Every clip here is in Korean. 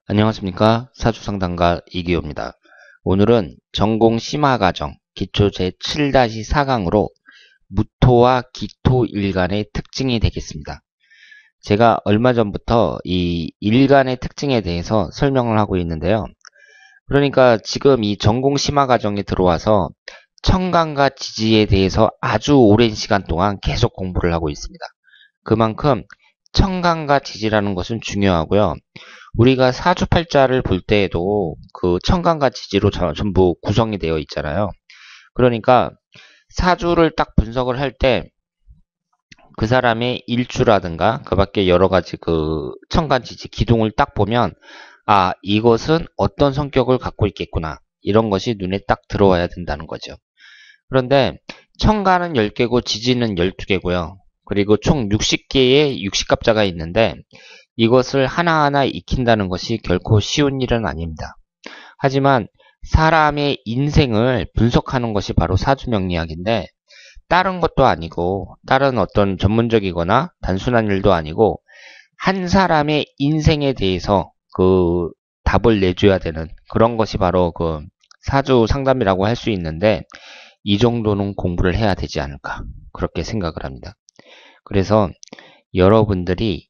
안녕하십니까. 사주상담가 이기호입니다. 오늘은 전공 심화과정 기초 제7-4강으로 무토와 기토 일간의 특징이 되겠습니다. 제가 얼마 전부터 이 일간의 특징에 대해서 설명을 하고 있는데요. 그러니까 지금 이 전공 심화과정에 들어와서 천간과 지지에 대해서 아주 오랜 시간 동안 계속 공부를 하고 있습니다. 그만큼 천간과 지지라는 것은 중요하고요. 우리가 사주팔자를 볼 때에도 그 천간과 지지로 전부 구성이 되어 있잖아요. 그러니까 사주를 딱 분석을 할 때 그 사람의 일주라든가 그 밖에 여러 가지 그 천간 지지 기둥을 딱 보면 아, 이것은 어떤 성격을 갖고 있겠구나. 이런 것이 눈에 딱 들어와야 된다는 거죠. 그런데 천간은 10개고 지지는 12개고요. 그리고 총 60개의 60갑자가 있는데 이것을 하나하나 익힌다는 것이 결코 쉬운 일은 아닙니다. 하지만 사람의 인생을 분석하는 것이 바로 사주명리학인데 다른 것도 아니고 다른 어떤 전문적이거나 단순한 일도 아니고 한 사람의 인생에 대해서 그 답을 내줘야 되는 그런 것이 바로 그 사주 상담이라고 할 수 있는데 이 정도는 공부를 해야 되지 않을까 그렇게 생각을 합니다. 그래서 여러분들이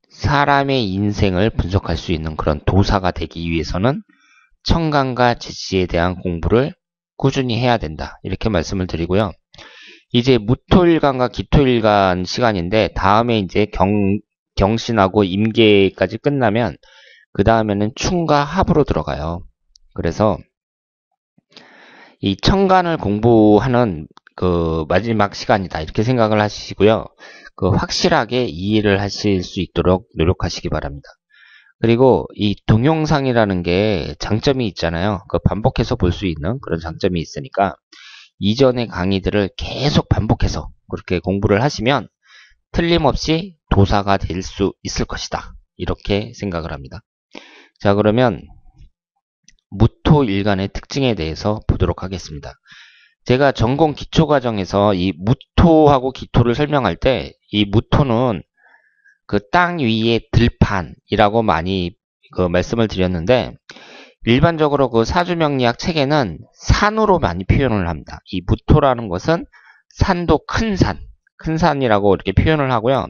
사람의 인생을 분석할 수 있는 그런 도사가 되기 위해서는 천간과 지지에 대한 공부를 꾸준히 해야 된다. 이렇게 말씀을 드리고요. 이제 무토일간과 기토일간 시간인데 다음에 이제 경신하고 임계까지 끝나면 그 다음에는 충과 합으로 들어가요. 그래서 이 천간을 공부하는 그 마지막 시간이다. 이렇게 생각을 하시고요. 그 확실하게 이해를 하실 수 있도록 노력하시기 바랍니다. 그리고 이 동영상이라는 게 장점이 있잖아요. 그 반복해서 볼 수 있는 그런 장점이 있으니까 이전의 강의들을 계속 반복해서 그렇게 공부를 하시면 틀림없이 도사가 될 수 있을 것이다. 이렇게 생각을 합니다. 자, 그러면 무토일간의 특징에 대해서 보도록 하겠습니다. 제가 전공 기초과정에서 이 무토하고 기토를 설명할 때 이 무토는 그 땅 위의 들판이라고 많이 그 말씀을 드렸는데 일반적으로 그 사주명리학 책에는 산으로 많이 표현을 합니다. 이 무토라는 것은 산도 큰 산이라고 이렇게 표현을 하고요.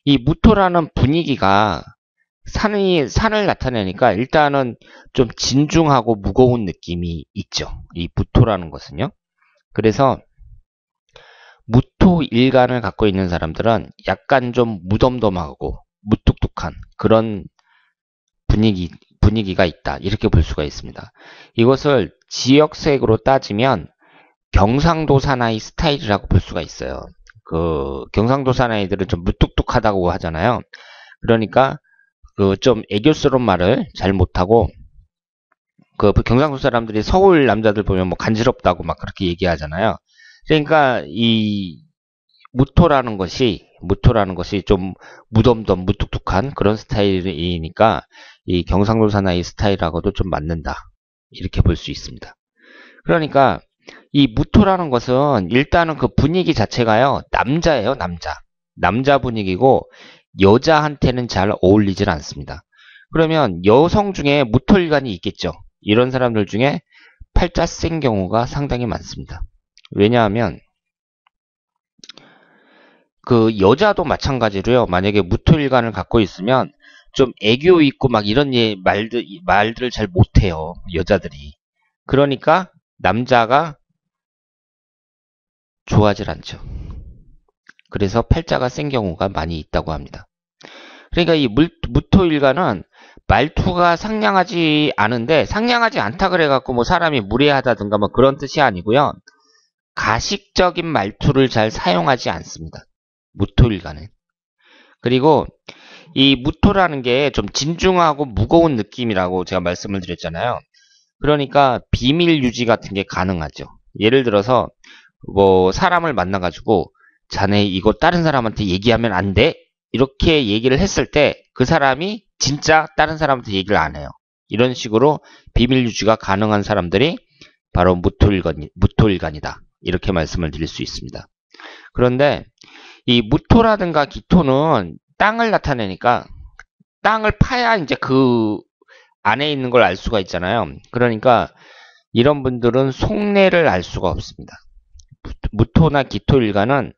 이 무토라는 분위기가 산을 나타내니까 일단은 좀 진중하고 무거운 느낌이 있죠. 이 무토라는 것은요. 그래서 무토일간을 갖고 있는 사람들은 약간 좀 무덤덤하고 무뚝뚝한 그런 분위기가 있다. 이렇게 볼 수가 있습니다. 이것을 지역색으로 따지면 경상도 사나이 스타일이라고 볼 수가 있어요. 그 경상도 사나이들은 좀 무뚝뚝하다고 하잖아요. 그러니까 그 좀 애교스러운 말을 잘 못하고 그 경상도 사람들이 서울 남자들 보면 뭐 간지럽다고 막 그렇게 얘기하잖아요. 그러니까 이 무토라는 것이 좀 무덤덤 무뚝뚝한 그런 스타일이니까 이 경상도 사나이 스타일하고도 좀 맞는다. 이렇게 볼 수 있습니다. 그러니까 이 무토라는 것은 일단은 그 분위기 자체가요. 남자예요, 남자. 남자 분위기고 여자한테는 잘 어울리질 않습니다. 그러면 여성 중에 무토일간이 있겠죠. 이런 사람들 중에 팔자 센 경우가 상당히 많습니다. 왜냐하면 그 여자도 마찬가지로요. 만약에 무토일간을 갖고 있으면 좀 애교 있고 막 이런 말들을 잘 못해요. 여자들이. 그러니까 남자가 좋아하질 않죠. 그래서 팔자가 센 경우가 많이 있다고 합니다. 그러니까 이 무토일간은 말투가 상냥하지 않은데 상냥하지 않다 그래갖고 뭐 사람이 무례하다든가 뭐 그런 뜻이 아니고요. 가식적인 말투를 잘 사용하지 않습니다. 무토일간은. 그리고 이 무토라는 게 좀 진중하고 무거운 느낌이라고 제가 말씀을 드렸잖아요. 그러니까 비밀 유지 같은 게 가능하죠. 예를 들어서 뭐 사람을 만나가지고 자네 이거 다른 사람한테 얘기하면 안 돼? 이렇게 얘기를 했을 때 그 사람이 진짜 다른 사람한테 얘기를 안 해요. 이런 식으로 비밀 유지가 가능한 사람들이 바로 무토일간이다. 이렇게 말씀을 드릴 수 있습니다. 그런데 이 무토라든가 기토는 땅을 나타내니까 땅을 파야 이제 그 안에 있는 걸 알 수가 있잖아요. 그러니까 이런 분들은 속내를 알 수가 없습니다. 무토나 기토일간은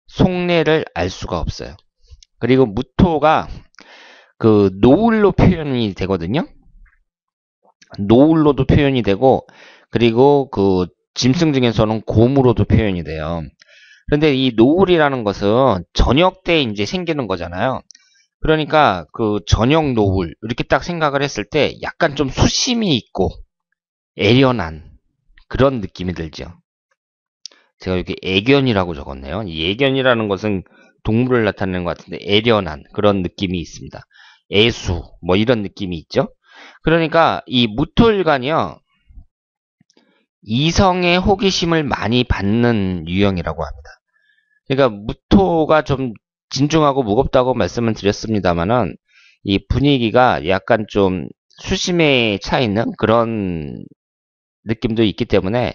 속내를 알 수가 없어요. 그리고 무토가 그 노을로 표현이 되거든요. 노을로도 표현이 되고, 그리고 그 짐승 중에서는 곰으로도 표현이 돼요. 그런데 이 노을이라는 것은 저녁 때 이제 생기는 거잖아요. 그러니까 그 저녁 노을 이렇게 딱 생각을 했을 때 약간 좀 수심이 있고 애련한 그런 느낌이 들죠. 제가 여기 애견이라고 적었네요. 이 애견이라는 것은 동물을 나타내는 것 같은데 애련한 그런 느낌이 있습니다. 애수 뭐 이런 느낌이 있죠. 그러니까 이 무토일간이요. 이성의 호기심을 많이 받는 유형이라고 합니다. 그러니까 무토가 좀 진중하고 무겁다고 말씀을 드렸습니다만은 이 분위기가 약간 좀 수심에 차 있는 그런 느낌도 있기 때문에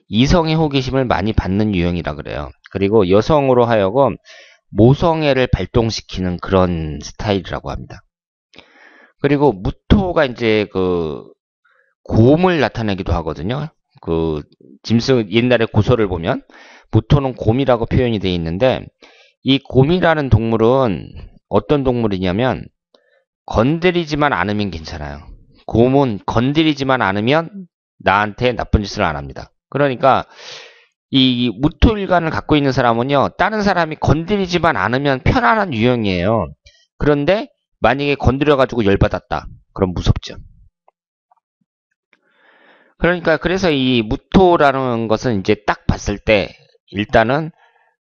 이성의 호기심을 많이 받는 유형이라 그래요. 그리고 여성으로 하여금 모성애를 발동시키는 그런 스타일이라고 합니다. 그리고 무토가 이제 그 곰을 나타내기도 하거든요. 그 짐승 옛날에 고서를 보면 무토는 곰이라고 표현이 되어 있는데 이 곰이라는 동물은 어떤 동물이냐면 건드리지만 않으면 괜찮아요. 곰은 건드리지만 않으면 나한테 나쁜 짓을 안 합니다. 그러니까 이 무토일간을 갖고 있는 사람은요, 다른 사람이 건드리지만 않으면 편안한 유형이에요. 그런데 만약에 건드려가지고 열받았다. 그럼 무섭죠. 그러니까 그래서 이 무토라는 것은 이제 딱 봤을 때 일단은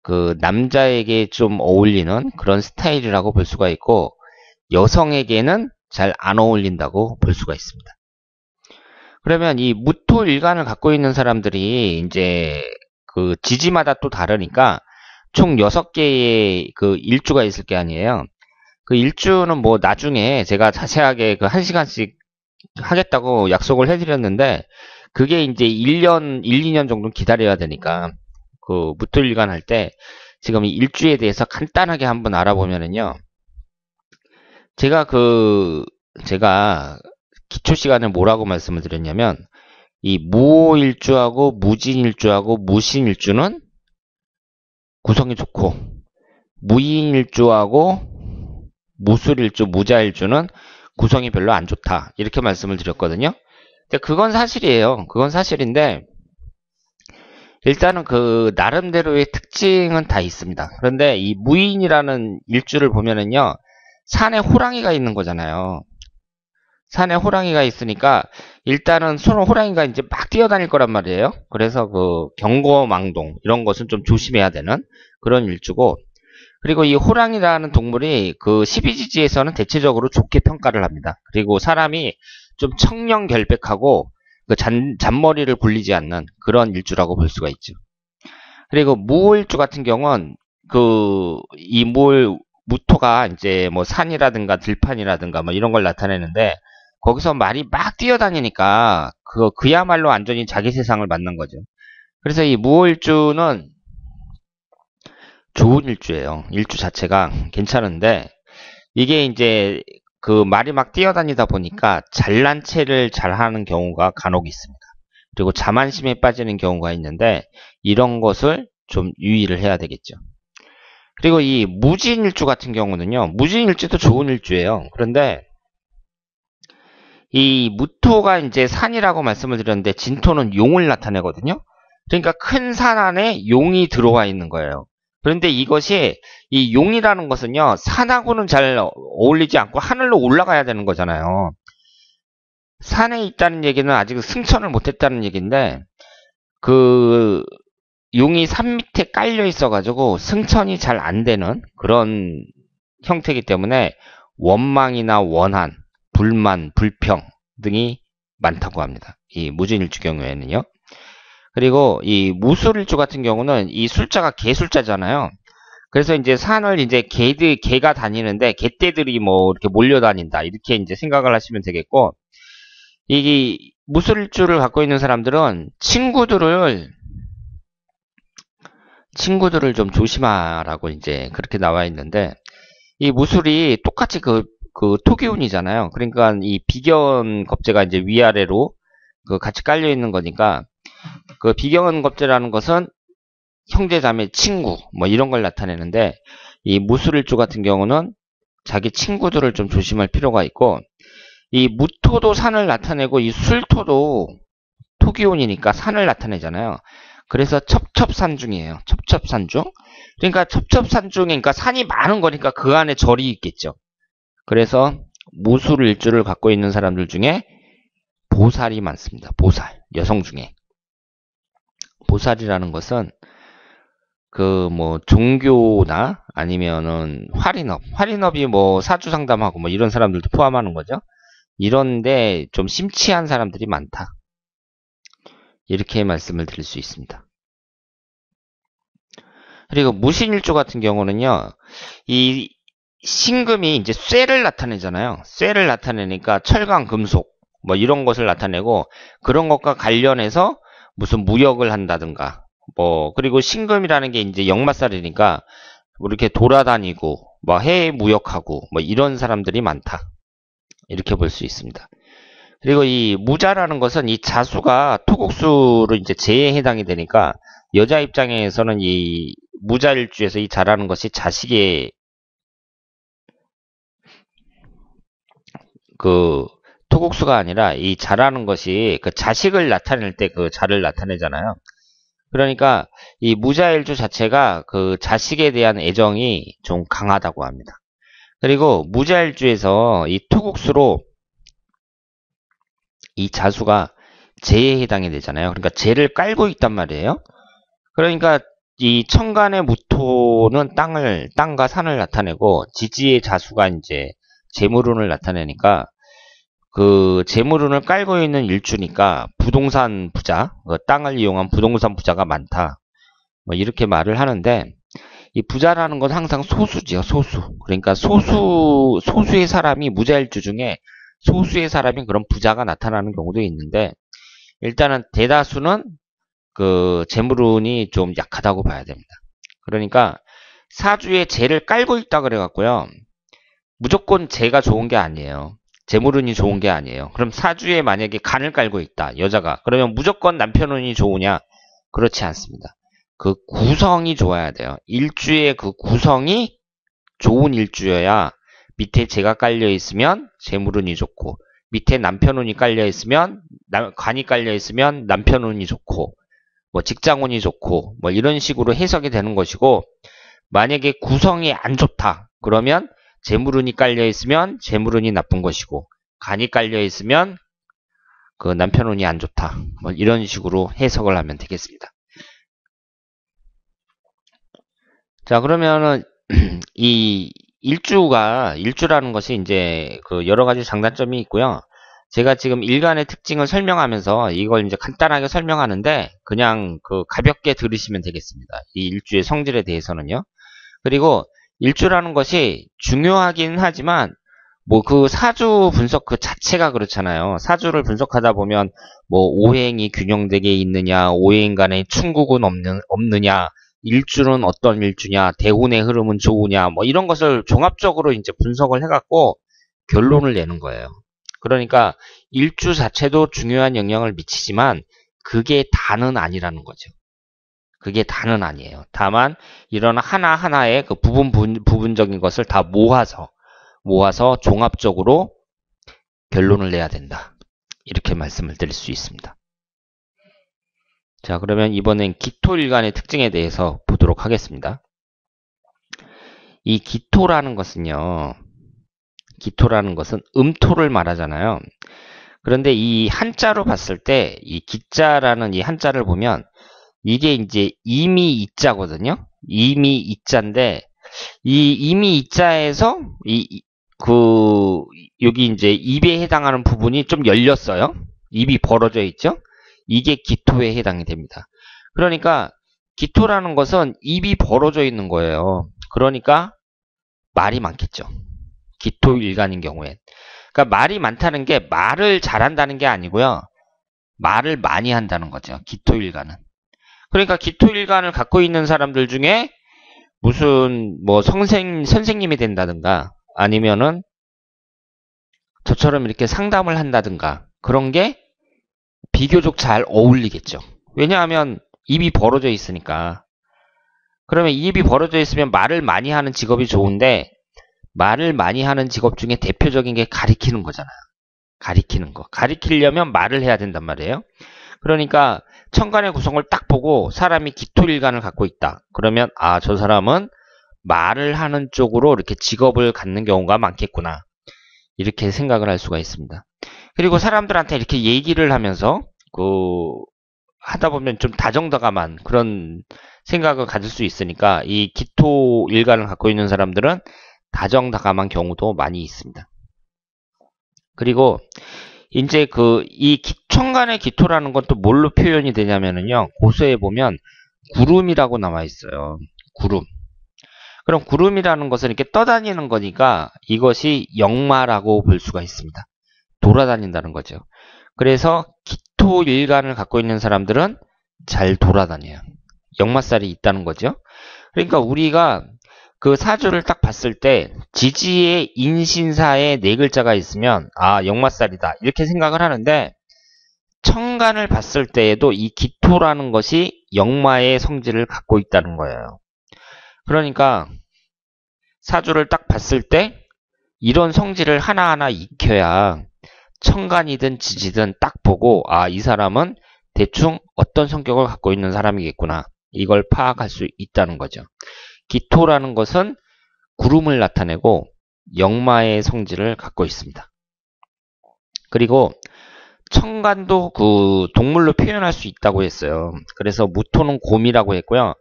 그 남자에게 좀 어울리는 그런 스타일이라고 볼 수가 있고 여성에게는 잘 안 어울린다고 볼 수가 있습니다. 그러면 이 무토 일간을 갖고 있는 사람들이 이제 그 지지마다 또 다르니까 총 6개의 그 일주가 있을 게 아니에요. 그 일주는 뭐 나중에 제가 자세하게 그 1시간씩 하겠다고 약속을 해드렸는데 그게 이제 1년, 1, 2년 정도 기다려야 되니까 그 무토 일간 할 때 지금 이 일주에 대해서 간단하게 한번 알아보면은요. 제가 기초 시간에 뭐라고 말씀을 드렸냐면 이 무오일주하고 무진일주하고 무신일주는 구성이 좋고 무인일주하고 무술일주, 무자일주는 구성이 별로 안 좋다. 이렇게 말씀을 드렸거든요. 근데 그건 사실이에요. 그건 사실인데 일단은 그 나름대로의 특징은 다 있습니다. 그런데 이 무인이라는 일주를 보면은요. 산에 호랑이가 있는 거잖아요. 산에 호랑이가 있으니까 일단은 서로 호랑이가 이제 막 뛰어다닐 거란 말이에요. 그래서 그 경거망동 이런 것은 좀 조심해야 되는 그런 일주고 그리고 이 호랑이라는 동물이 그 12지지에서는 대체적으로 좋게 평가를 합니다. 그리고 사람이 좀 청렴결백하고 그 잔머리를 굴리지 않는 그런 일주라고 볼 수가 있죠. 그리고 무일주 같은 경우는 그 이 무토가 이제 뭐 산이라든가 들판이라든가 뭐 이런 걸 나타내는데 거기서 말이 막 뛰어다니니까 그야말로 완전히 자기 세상을 만난 거죠. 그래서 이 무오일주는 좋은 일주예요. 일주 자체가 괜찮은데 이게 이제 그 말이 막 뛰어다니다 보니까 잘난 체를 잘하는 경우가 간혹 있습니다. 그리고 자만심에 빠지는 경우가 있는데 이런 것을 좀 유의를 해야 되겠죠. 그리고 이 무진일주 같은 경우는요. 무진일주도 좋은 일주예요. 그런데 이 무토가 이제 산이라고 말씀을 드렸는데 진토는 용을 나타내거든요. 그러니까 큰 산 안에 용이 들어와 있는 거예요. 그런데 이것이 이 용이라는 것은요. 산하고는 잘 어울리지 않고 하늘로 올라가야 되는 거잖아요. 산에 있다는 얘기는 아직 승천을 못했다는 얘기인데 그 용이 산 밑에 깔려 있어가지고 승천이 잘 안 되는 그런 형태이기 때문에 원망이나 원한, 불만, 불평 등이 많다고 합니다. 이 무진일주 경우에는요. 그리고 이 무술일주 같은 경우는 이 숫자가 개숫자잖아요. 그래서 이제 산을 이제 개가 다니는데 개떼들이 뭐 이렇게 몰려다닌다 이렇게 이제 생각을 하시면 되겠고 이 무술일주를 갖고 있는 사람들은 친구들을 좀 조심하라고 이제 그렇게 나와 있는데 이 무술이 똑같이 그 그 토기운이잖아요. 그러니까 이 비견 겁재가 이제 위아래로 그 같이 깔려 있는 거니까 그 비견 겁재라는 것은 형제, 자매, 친구 뭐 이런 걸 나타내는데 이 무술일주 같은 경우는 자기 친구들을 좀 조심할 필요가 있고 이 무토도 산을 나타내고 이 술토도 토기운이니까 산을 나타내잖아요. 그래서 첩첩산중이에요. 첩첩산중. 그러니까 첩첩산중에 그러니까 산이 많은 거니까 그 안에 절이 있겠죠. 그래서 무술일주를 갖고 있는 사람들 중에 보살이 많습니다. 보살. 여성 중에. 보살이라는 것은 그 뭐 종교나 아니면은 활인업이 뭐 사주 상담하고 뭐 이런 사람들도 포함하는 거죠. 이런데 좀 심취한 사람들이 많다. 이렇게 말씀을 드릴 수 있습니다. 그리고 무신일주 같은 경우는요, 이 신금이 이제 쇠를 나타내잖아요. 쇠를 나타내니까 철강, 금속 뭐 이런 것을 나타내고 그런 것과 관련해서 무슨 무역을 한다든가 뭐 그리고 신금이라는 게 이제 역마살이니까 뭐 이렇게 돌아다니고 뭐 해외 무역하고 뭐 이런 사람들이 많다. 이렇게 볼 수 있습니다. 그리고 이 무자라는 것은 이 자수가 토국수로 이제 재에 해당이 되니까 여자 입장에서는 이 무자일주에서 이 자라는 것이 자식의 그 토국수가 아니라 이 자라는 것이 그 자식을 나타낼 때 그 자를 나타내잖아요. 그러니까 이 무자일주 자체가 그 자식에 대한 애정이 좀 강하다고 합니다. 그리고 무자일주에서 이 토국수로 이 자수가 재에 해당이 되잖아요. 그러니까 재를 깔고 있단 말이에요. 그러니까 이 천간의 무토는 땅과 산을 나타내고 지지의 자수가 이제 재물운을 나타내니까 그 재물운을 깔고 있는 일주니까 부동산 부자, 그 땅을 이용한 부동산 부자가 많다. 뭐 이렇게 말을 하는데 이 부자라는 건 항상 소수지요, 소수. 그러니까 소수의 사람이 무자일주 중에 소수의 사람이 그런 부자가 나타나는 경우도 있는데 일단은 대다수는 그 재물운이 좀 약하다고 봐야 됩니다. 그러니까 사주에 재를 깔고 있다 그래갖고요. 무조건 재가 좋은 게 아니에요. 재물운이 좋은 게 아니에요. 그럼 사주에 만약에 간을 깔고 있다, 여자가. 그러면 무조건 남편운이 좋으냐? 그렇지 않습니다. 그 구성이 좋아야 돼요. 일주의 그 구성이 좋은 일주여야 밑에 재가 깔려 있으면 재물운이 좋고 밑에 남편운이 깔려 있으면 간이 깔려 있으면 남편운이 좋고 뭐 직장운이 좋고 뭐 이런 식으로 해석이 되는 것이고 만약에 구성이 안 좋다 그러면 재물운이 깔려 있으면 재물운이 나쁜 것이고 간이 깔려 있으면 그 남편운이 안 좋다 뭐 이런 식으로 해석을 하면 되겠습니다. 자 그러면은 이 일주라는 것이 이제 그 여러 가지 장단점이 있고요. 제가 지금 일간의 특징을 설명하면서 이걸 이제 간단하게 설명하는데 그냥 그 가볍게 들으시면 되겠습니다. 이 일주의 성질에 대해서는요. 그리고 일주라는 것이 중요하긴 하지만 뭐 그 사주 분석 그 자체가 그렇잖아요. 사주를 분석하다 보면 뭐 오행이 균형되게 있느냐, 오행 간에 충국은 없느냐, 일주는 어떤 일주냐, 대운의 흐름은 좋으냐, 뭐 이런 것을 종합적으로 이제 분석을 해갖고 결론을 내는 거예요. 그러니까 일주 자체도 중요한 영향을 미치지만 그게 다는 아니라는 거죠. 그게 다는 아니에요. 다만 이런 하나하나의 그 부분적인 것을 다 모아서 종합적으로 결론을 내야 된다. 이렇게 말씀을 드릴 수 있습니다. 자, 그러면 이번엔 기토일간의 특징에 대해서 보도록 하겠습니다. 이 기토라는 것은 음토를 말하잖아요. 그런데 이 한자로 봤을 때 이 기자라는 이 한자를 보면 이게 이제 이미 이자거든요. 이미 이자인데 이 이미 이자에서 여기 이제 입에 해당하는 부분이 좀 열렸어요. 입이 벌어져 있죠. 이게 기토에 해당이 됩니다. 그러니까 기토라는 것은 입이 벌어져 있는 거예요. 그러니까 말이 많겠죠. 기토일간인 경우엔. 그러니까 말이 많다는 게 말을 잘한다는 게 아니고요. 말을 많이 한다는 거죠. 기토일간은. 그러니까 기토일간을 갖고 있는 사람들 중에 무슨 뭐 선생님이 된다든가 아니면은 저처럼 이렇게 상담을 한다든가 그런 게 비교적 잘 어울리겠죠. 왜냐하면 입이 벌어져 있으니까. 그러면 입이 벌어져 있으면 말을 많이 하는 직업이 좋은데 말을 많이 하는 직업 중에 대표적인 게 가리키는 거잖아요. 가리키는 거. 가리키려면 말을 해야 된단 말이에요. 그러니까 천간의 구성을 딱 보고 사람이 기토일간을 갖고 있다. 그러면 아, 저 사람은 말을 하는 쪽으로 이렇게 직업을 갖는 경우가 많겠구나. 이렇게 생각을 할 수가 있습니다. 그리고 사람들한테 이렇게 얘기를 하면서 하다 보면 좀 다정다감한 그런 생각을 가질 수 있으니까 이 기토일간을 갖고 있는 사람들은 다정다감한 경우도 많이 있습니다. 그리고 이제 이 천간의 기토라는 건 또 뭘로 표현이 되냐면은요. 고서에 보면 구름이라고 나와 있어요. 구름. 그럼 구름이라는 것은 이렇게 떠다니는 거니까 이것이 역마라고 볼 수가 있습니다. 돌아다닌다는 거죠. 그래서 기토일간을 갖고 있는 사람들은 잘 돌아다녀요. 역마살이 있다는 거죠. 그러니까 우리가 그 사주를 딱 봤을 때 지지에 인신사에 네 글자가 있으면 아, 역마살이다 이렇게 생각을 하는데 천간을 봤을 때에도 이 기토라는 것이 역마의 성질을 갖고 있다는 거예요. 그러니까 사주를 딱 봤을 때 이런 성질을 하나하나 익혀야 천간이든 지지든 딱 보고 아, 이 사람은 대충 어떤 성격을 갖고 있는 사람이겠구나. 이걸 파악할 수 있다는 거죠. 기토라는 것은 구름을 나타내고 역마의 성질을 갖고 있습니다. 그리고 천간도 그 동물로 표현할 수 있다고 했어요. 그래서 무토는 곰이라고 했고요.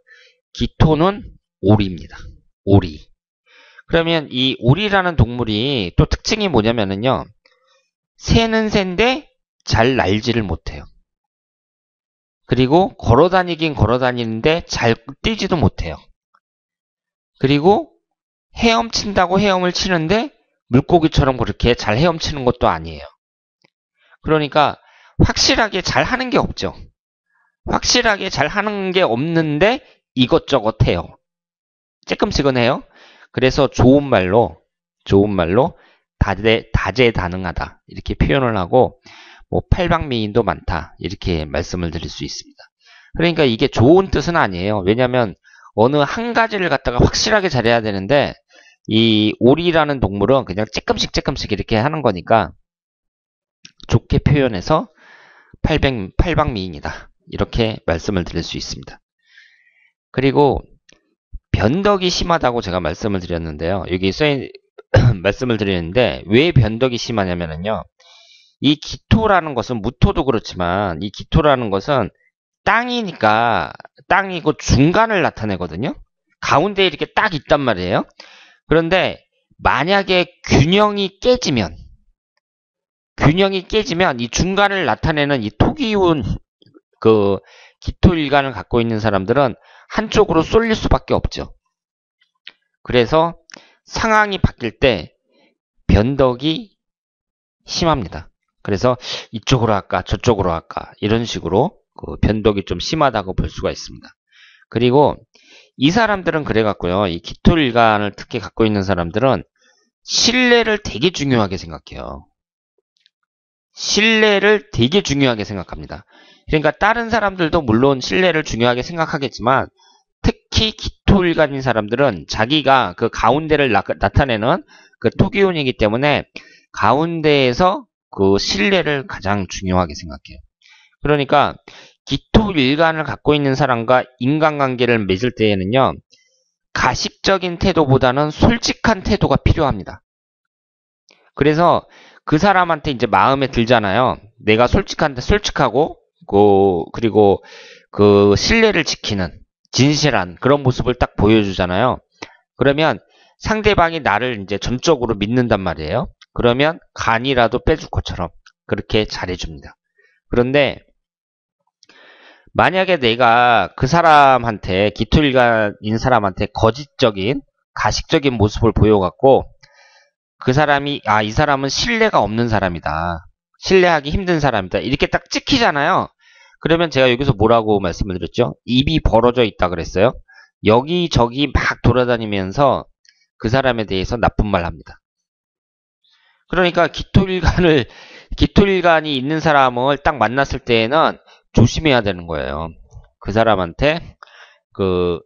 기토는 오리입니다. 오리. 그러면 이 오리라는 동물이 또 특징이 뭐냐면은요. 새는 새인데 잘 날지를 못해요. 그리고 걸어다니긴 걸어다니는데 잘 뛰지도 못해요. 그리고 헤엄친다고 헤엄을 치는데 물고기처럼 그렇게 잘 헤엄치는 것도 아니에요. 그러니까 확실하게 잘 하는 게 없죠. 확실하게 잘 하는 게 없는데 이것저것 해요. 쬐끔씩은 해요. 그래서 좋은 말로 다재다능하다 이렇게 표현을 하고 뭐 팔방미인도 많다 이렇게 말씀을 드릴 수 있습니다. 그러니까 이게 좋은 뜻은 아니에요. 왜냐하면 어느 한 가지를 갖다가 확실하게 잘해야 되는데 이 오리라는 동물은 그냥 쬐끔씩 이렇게 하는 거니까 좋게 표현해서 팔방미인이다 이렇게 말씀을 드릴 수 있습니다. 그리고 변덕이 심하다고 제가 말씀을 드렸는데요. 여기 말씀을 드리는데 왜 변덕이 심하냐면요. 이 기토라는 것은 무토도 그렇지만 이 기토라는 것은 땅이니까 땅이고 중간을 나타내거든요. 가운데에 이렇게 딱 있단 말이에요. 그런데 만약에 균형이 깨지면 이 중간을 나타내는 이 토기운 그 기토일간을 갖고 있는 사람들은 한쪽으로 쏠릴 수밖에 없죠. 그래서 상황이 바뀔 때 변덕이 심합니다. 그래서 이쪽으로 할까 저쪽으로 할까 이런 식으로 그 변덕이 좀 심하다고 볼 수가 있습니다. 그리고 이 사람들은 그래갖고요. 이 기토일간을 특히 갖고 있는 사람들은 신뢰를 되게 중요하게 생각해요. 신뢰를 되게 중요하게 생각합니다. 그러니까 다른 사람들도 물론 신뢰를 중요하게 생각하겠지만 특히 기토일간인 사람들은 자기가 그 가운데를 나타내는 그 토기운이기 때문에 가운데에서 그 신뢰를 가장 중요하게 생각해요. 그러니까 기토일간을 갖고 있는 사람과 인간관계를 맺을 때에는요. 가식적인 태도보다는 솔직한 태도가 필요합니다. 그래서 그 사람한테 이제 마음에 들잖아요. 내가 솔직하고 그리고 그 신뢰를 지키는 진실한 그런 모습을 딱 보여주잖아요. 그러면 상대방이 나를 이제 전적으로 믿는단 말이에요. 그러면 간이라도 빼줄 것처럼 그렇게 잘해줍니다. 그런데 만약에 내가 그 사람한테 기토일간인 사람한테 거짓적인 가식적인 모습을 보여갖고 그 사람이 이 사람은 신뢰가 없는 사람이다. 신뢰하기 힘든 사람이다. 이렇게 딱 찍히잖아요. 그러면 제가 여기서 뭐라고 말씀을 드렸죠? 입이 벌어져 있다 그랬어요. 여기저기 막 돌아다니면서 그 사람에 대해서 나쁜 말 합니다. 그러니까 기토일간이 있는 사람을 딱 만났을 때에는 조심해야 되는 거예요. 그 사람한테 그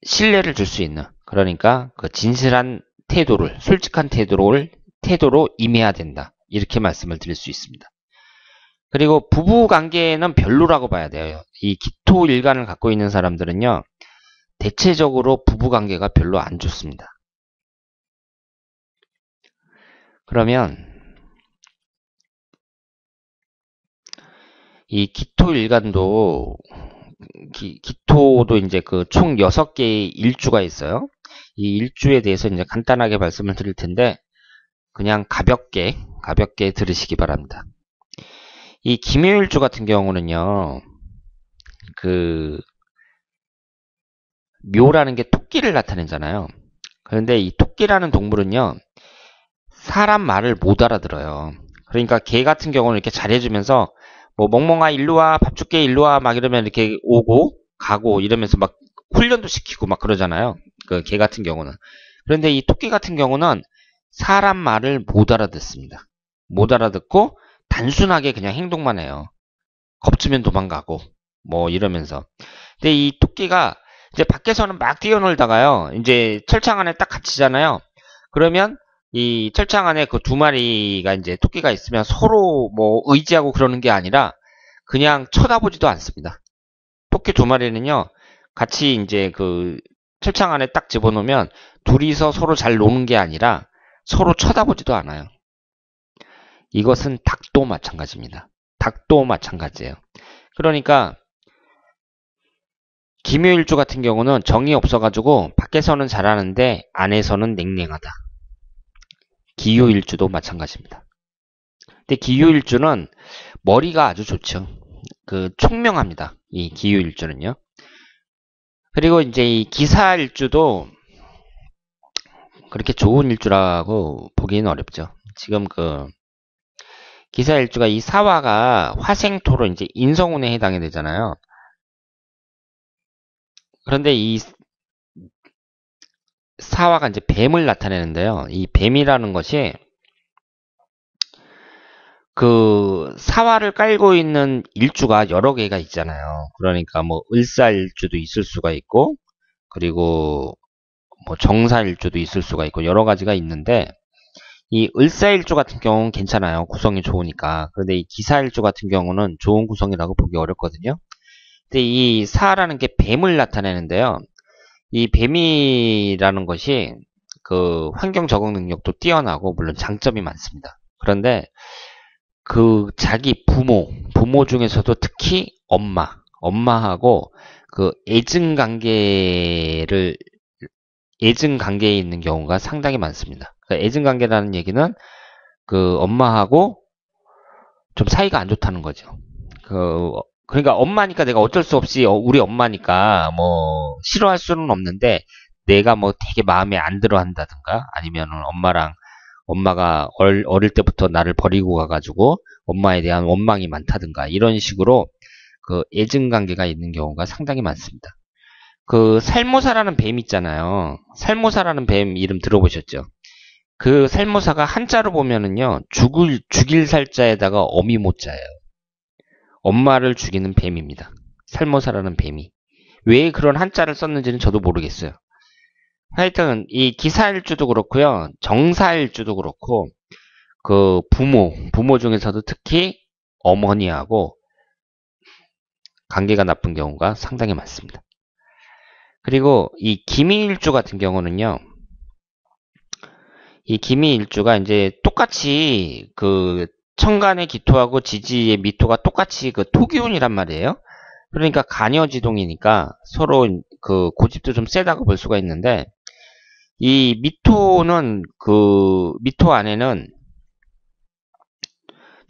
신뢰를 줄 수 있는, 그러니까 그 진실한 태도를, 솔직한 태도로 임해야 된다. 이렇게 말씀을 드릴 수 있습니다. 그리고 부부 관계는 별로라고 봐야 돼요. 이 기토일간을 갖고 있는 사람들은요, 대체적으로 부부 관계가 별로 안 좋습니다. 그러면 이 기토일간도 기토도 이제 그 총 6개의 일주가 있어요. 이 일주에 대해서 이제 간단하게 말씀을 드릴 텐데, 그냥 가볍게 들으시기 바랍니다. 이 김효일주 같은 경우는요, 그 묘라는 게 토끼를 나타내잖아요. 그런데 이 토끼라는 동물은요, 사람 말을 못 알아들어요. 그러니까 개 같은 경우는 이렇게 잘해주면서 뭐 멍멍아 일로와, 밥 줄게 일로와 막 이러면 이렇게 오고 가고 이러면서 막 훈련도 시키고 막 그러잖아요. 그 개 같은 경우는. 그런데 이 토끼 같은 경우는 사람 말을 못 알아듣습니다. 못 알아듣고 단순하게 그냥 행동만 해요. 겁주면 도망가고 뭐 이러면서. 근데 이 토끼가 이제 밖에서는 막 뛰어놀다가요, 이제 철창 안에 딱 갇히잖아요. 그러면 이 철창 안에 그 두 마리가 이제 토끼가 있으면 서로 뭐 의지하고 그러는 게 아니라 그냥 쳐다보지도 않습니다. 토끼 두 마리는요, 같이 이제 그 철창 안에 딱 집어넣으면 둘이서 서로 잘 노는 게 아니라 서로 쳐다보지도 않아요. 이것은 닭도 마찬가지입니다. 닭도 마찬가지예요. 그러니까 김효일주 같은 경우는 정이 없어가지고 밖에서는 잘하는데 안에서는 냉랭하다. 기효일주도 마찬가지입니다. 근데 기효일주는 머리가 아주 좋죠. 그 총명합니다. 이 기효일주는요. 그리고 이제 이 기사일주도 그렇게 좋은 일주라고 보기는 어렵죠. 지금 그 기사일주가 이 사화가 화생토로 이제 인성운에 해당이 되잖아요. 그런데 이 사화가 이제 뱀을 나타내는데요. 이 뱀이라는 것이 그 사화를 깔고 있는 일주가 여러 개가 있잖아요. 그러니까 뭐 을사일주도 있을 수가 있고, 그리고 뭐 정사일주도 있을 수가 있고 여러 가지가 있는데, 이 을사일주 같은 경우는 괜찮아요. 구성이 좋으니까. 그런데 이 기사일주 같은 경우는 좋은 구성이라고 보기 어렵거든요. 근데 이 사라는 게 뱀을 나타내는데요. 이 뱀이라는 것이 그 환경 적응 능력도 뛰어나고 물론 장점이 많습니다. 그런데 그 자기 부모 중에서도 특히 엄마하고 그 애증 관계에 있는 경우가 상당히 많습니다. 그러니까 애증 관계라는 얘기는 그 엄마하고 좀 사이가 안 좋다는 거죠. 그러니까 엄마니까 내가 어쩔 수 없이 우리 엄마니까 뭐 싫어할 수는 없는데, 내가 뭐 되게 마음에 안 들어 한다든가, 아니면은 엄마가 어릴 때부터 나를 버리고 가가지고 엄마에 대한 원망이 많다든가, 이런 식으로 그 애증 관계가 있는 경우가 상당히 많습니다. 그 살모사라는 뱀 있잖아요. 살모사라는 뱀 이름 들어보셨죠? 그 살모사가 한자로 보면은요, 죽일 살자에다가 어미 모자예요. 엄마를 죽이는 뱀입니다. 살모사라는 뱀이. 왜 그런 한자를 썼는지는 저도 모르겠어요. 하여튼 이 기사일주도 그렇고요, 정사일주도 그렇고, 그 부모 중에서도 특히 어머니하고 관계가 나쁜 경우가 상당히 많습니다. 그리고 이 기미일주 같은 경우는요, 이 기미일주가 이제 똑같이 그 천간의 기토하고 지지의 미토가 똑같이 그 토기운이란 말이에요. 그러니까 간여지동이니까 서로 그 고집도 좀 세다고 볼 수가 있는데, 이 미토는 그 미토 안에는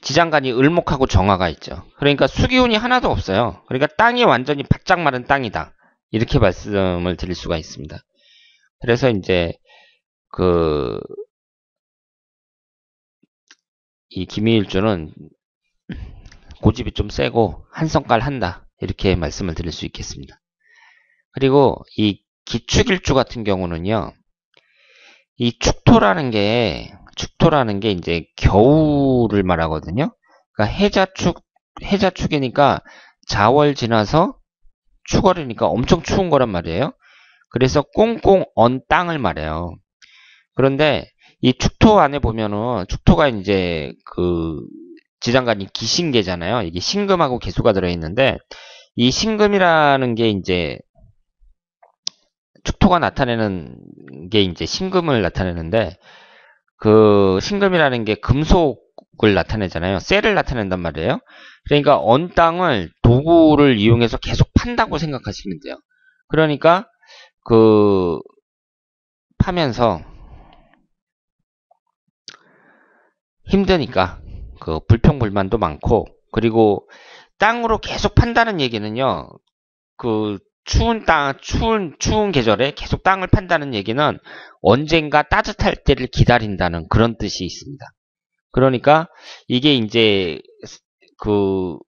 지장간이 을목하고 정화가 있죠. 그러니까 수기운이 하나도 없어요. 그러니까 땅이 완전히 바짝 마른 땅이다. 이렇게 말씀을 드릴 수가 있습니다. 그래서 이제 그 이 기미일주는 고집이 좀 세고 한성깔 한다. 이렇게 말씀을 드릴 수 있겠습니다. 그리고 이 기축일주 같은 경우는요, 이 축토라는 게 이제 겨울을 말하거든요. 그러니까 해자축이니까 자월 지나서 축월이니까 엄청 추운 거란 말이에요. 그래서 꽁꽁 언 땅을 말해요. 그런데 이 축토 안에 보면은 축토가 이제 그 지장간이 기신계잖아요. 이게 신금하고 계수가 들어있는데 이 신금이라는 게 이제 축토가 나타내는 게 이제 신금을 나타내는데 그 신금이라는 게 금속을 나타내잖아요. 쇠를 나타낸단 말이에요. 그러니까 언 땅을 도구를 이용해서 계속 판다고 생각하시면 돼요. 그러니까 그 파면서 힘드니까 그 불평불만도 많고 그리고 땅으로 계속 판다는 얘기는요. 그 추운 계절에 계속 땅을 판다는 얘기는 언젠가 따뜻할 때를 기다린다는 그런 뜻이 있습니다. 그러니까 이게 이제 그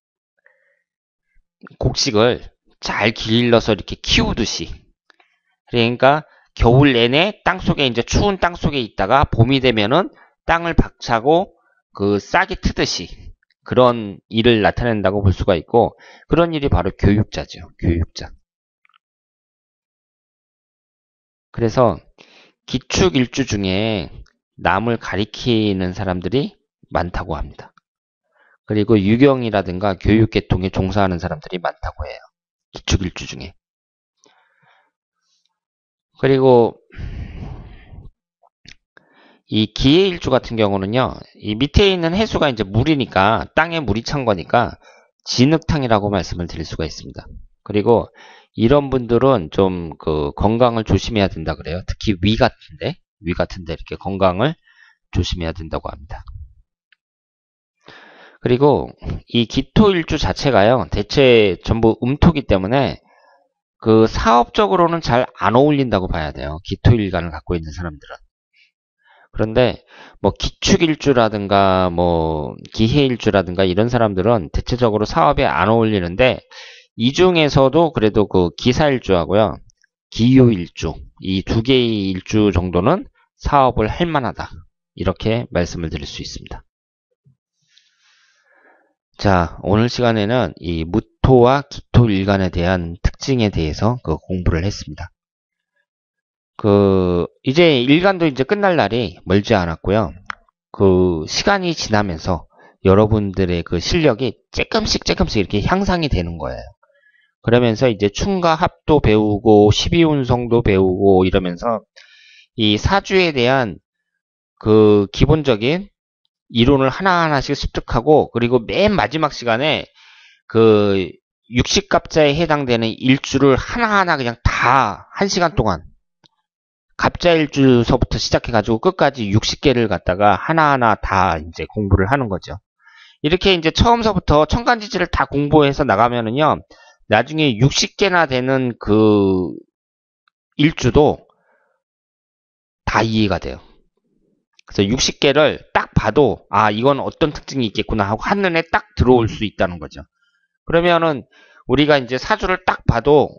곡식을 잘 길러서 이렇게 키우듯이 그러니까 겨울 내내 땅속에 이제 추운 땅속에 있다가 봄이 되면은 땅을 박차고 그 싹이 트듯이 그런 일을 나타낸다고 볼 수가 있고 그런 일이 바로 교육자죠. 교육자. 그래서 기축일주 중에 남을 가리키는 사람들이 많다고 합니다. 그리고 유경이라든가 교육계통에 종사하는 사람들이 많다고 해요. 기축일주 중에. 그리고 이 기해일주 같은 경우는요. 이 밑에 있는 해수가 이제 물이니까 땅에 물이 찬 거니까 진흙탕이라고 말씀을 드릴 수가 있습니다. 그리고 이런 분들은 좀 그 건강을 조심해야 된다 그래요. 특히 위 같은데 이렇게 건강을 조심해야 된다고 합니다. 그리고 이 기토일주 자체가요. 대체 전부 음토기 때문에 그 사업적으로는 잘 안 어울린다고 봐야 돼요. 기토일간을 갖고 있는 사람들은. 그런데 뭐 기축일주라든가 뭐 기해일주라든가 이런 사람들은 대체적으로 사업에 안 어울리는데 이 중에서도 그래도 그 기사일주하고요. 기유일주 이 두 개의 일주 정도는 사업을 할 만하다. 이렇게 말씀을 드릴 수 있습니다. 자, 오늘 시간에는 이 무토와 기토일간에 대한 특징에 대해서 그 공부를 했습니다. 이제 일간도 이제 끝날 날이 멀지 않았고요. 그 시간이 지나면서 여러분들의 그 실력이 조금씩 이렇게 향상이 되는 거예요. 그러면서 이제 충과 합도 배우고 12운성도 배우고 이러면서 이 사주에 대한 그 기본적인 이론을 하나하나씩 습득하고 그리고 맨 마지막 시간에 그 육식갑자에 해당되는 일주를 하나하나 그냥 다 1시간 동안 갑자일주서부터 시작해가지고 끝까지 60개를 갖다가 하나하나 다 이제 공부를 하는 거죠. 이렇게 이제 처음서부터 천간지지를 다 공부해서 나가면은요, 나중에 60개나 되는 그 일주도 다 이해가 돼요. 그래서 60개를 딱 봐도, 아, 이건 어떤 특징이 있겠구나 하고 한눈에 딱 들어올 수 있다는 거죠. 그러면은 우리가 이제 사주를 딱 봐도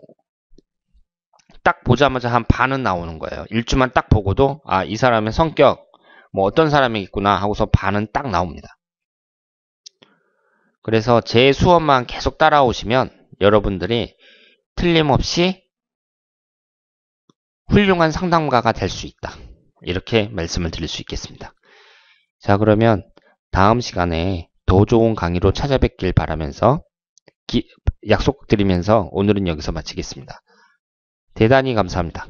딱 보자마자 한 반은 나오는 거예요. 일주만 딱 보고도 아, 이 사람의 성격 뭐 어떤 사람이겠구나 하고서 반은 딱 나옵니다. 그래서 제 수업만 계속 따라오시면 여러분들이 틀림없이 훌륭한 상담가가 될 수 있다. 이렇게 말씀을 드릴 수 있겠습니다. 자, 그러면 다음 시간에 더 좋은 강의로 찾아뵙길 바라면서 약속드리면서 오늘은 여기서 마치겠습니다. 대단히 감사합니다.